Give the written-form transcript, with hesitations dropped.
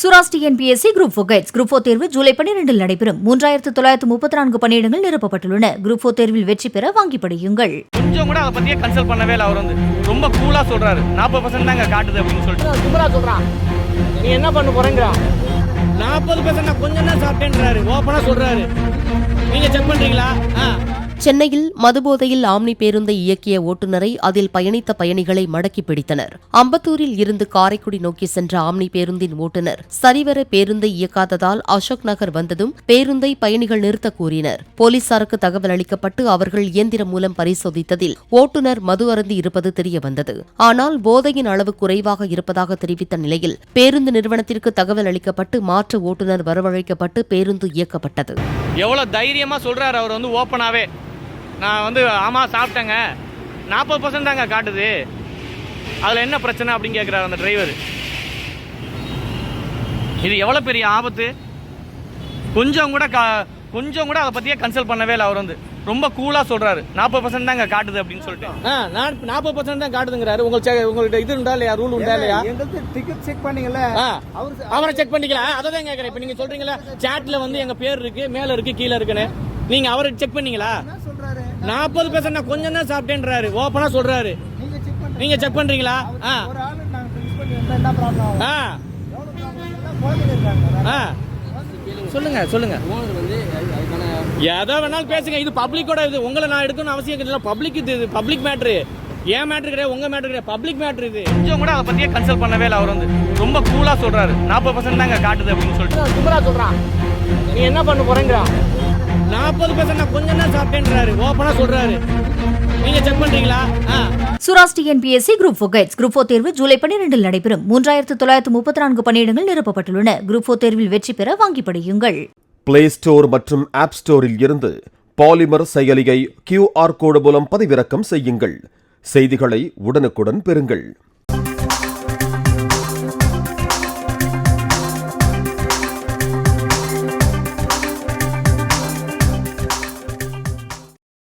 Sura's TNPSC group 4 guides group 4 தேர்வு ஜூலை 12 நடைபெறும். 3934 பணியிடங்கள் நிரப்பப்பட்டுள்ளன. குரூப் 4 தேர்வில் வெற்றி பெற வாங்கி படியுங்கள். கொஞ்சம் கூட அதை பத்தியே கன்சல்ட் பண்ணவே இல்லை. அவர் ரொம்ப கூலா சொல்றாரு. 40% தாங்க காட்டுது அப்படின்னு சொல்லிட்டு கும்பரா சொல்றான். நீ என்ன பண்ண போறேங்கறா? 40% நான் கொஞ்சம் தான் சாப்பிட்டேன்றாரு. ஓபனா சொல்றாரு. நீங்க செக் பண்றீங்களா? சென்னையில் மதுபோதையில் ஆம்னி பேருந்தை இயக்கிய ஓட்டுநரை அதில் பயணித்த பயணிகளை மடக்கி பிடித்தனர். அம்பத்தூரில் இருந்து காரைக்குடி நோக்கி சென்ற ஆம்னி பேருந்தின் ஓட்டுநர் சரிவர பேருந்தை இயக்காததால் அசோக் நகர் வந்ததும் பேருந்தை பயணிகள் நிறுத்த கூறினர். போலீசாருக்கு தகவல் அளிக்கப்பட்டு அவர்கள் இயந்திரம் மூலம் பரிசோதித்ததில் ஓட்டுநர் மது அருந்தி இருப்பது தெரியவந்தது. ஆனால் போதையின் அளவு குறைவாக இருப்பதாக தெரிவித்த நிலையில் பேருந்து நிறுவனத்திற்கு தகவல் அளிக்கப்பட்டு மாற்று ஓட்டுநர் வரவழைக்கப்பட்டு பேருந்து இயக்கப்பட்டது. எவ்வளவு தைரியமா சொல்றாரு அவர் ஓப்பனாவே. நான் ஆமா சாப்பிட்டேங்க, 40% தாங்க காட்டுது, அதில் என்ன பிரச்சனை அப்படின்னு கேட்குறாரு அந்த டிரைவர். இது எவ்வளோ பெரிய ஆபத்து. கொஞ்சம் கூட அதை பற்றியே கன்சல்ட் பண்ணவே இல்லை. அவர் ரொம்ப கூலாக சொல்கிறாரு. 40% தாங்க காட்டுது அப்படின்னு சொல்லிட்டு 40% தான் காட்டுதுங்கிறாரு. உங்கள்கிட்ட இது உண்டா இல்லையா, ரூல் உண்டா இல்லையா? டிக்கெட் செக் பண்ணீங்களா? அவரை செக் பண்ணிக்கலாம். அதை தான் கேட்குறேன். இப்போ நீங்கள் சொல்கிறீங்களா சாட்டில் எங்கள் பேர் இருக்குது, மேலே இருக்குது, கீழே இருக்குன்னு. நீங்கள் அவரை செக் பண்ணீங்களா? 40% நான் கொஞ்சம் தான் சாப்பிட்டேன்றாரு. ஓப்பனா சொல்றாரு. நீங்க செக் பண்றீங்களா? சொல்லுங்க சொல்லுங்க. எதை வேணாலும் பேசுங்க. இது பப்ளிக்கோட இது. உங்களை நான் எடுக்கணும்னு அவசியம் இல்லை. பப்ளிக் இது பப்ளிக் மேட்ரு. ஏன் மேட்ரு கிடையாது, உங்க மேட்ரு கிடையாது, பப்ளிக் மேட்ரு இது. கொஞ்சம் கூட அதை பத்தியே கன்சல்ட் பண்ணவே இல்லை. அவர் ரொம்ப கூலா சொல்றாரு. 40% தாங்க காட்டுது அப்படின்னு சொல்லிட்டு கும்பரா சொல்றான். நீ என்ன பண்ண போறேங்கறா? 40% நான் கொஞ்சம் தான் சாப்பிட்டேன்றாரு. ஓப்பனா சொல்றாரு. நீங்க செக் பண்றீங்களா? Sura's TNPSC group 4 guides group 4 தேர்வு ஜூலை 12 நடைபெறும். 3934 பணியிடங்கள் நிரப்பப்பட்டுள்ளன. குரூப் 4 தேர்வில் வெற்றி பெற வாங்கி படியுங்கள். பிளே ஸ்டோர் மற்றும் ஆப் ஸ்டோரில் இருந்து பாலிமர் செயலியை QR கோடு மூலம் பதிவிறக்கம் செய்யுங்கள். செய்திகளை உடனுக்குடன் பெறுங்கள்.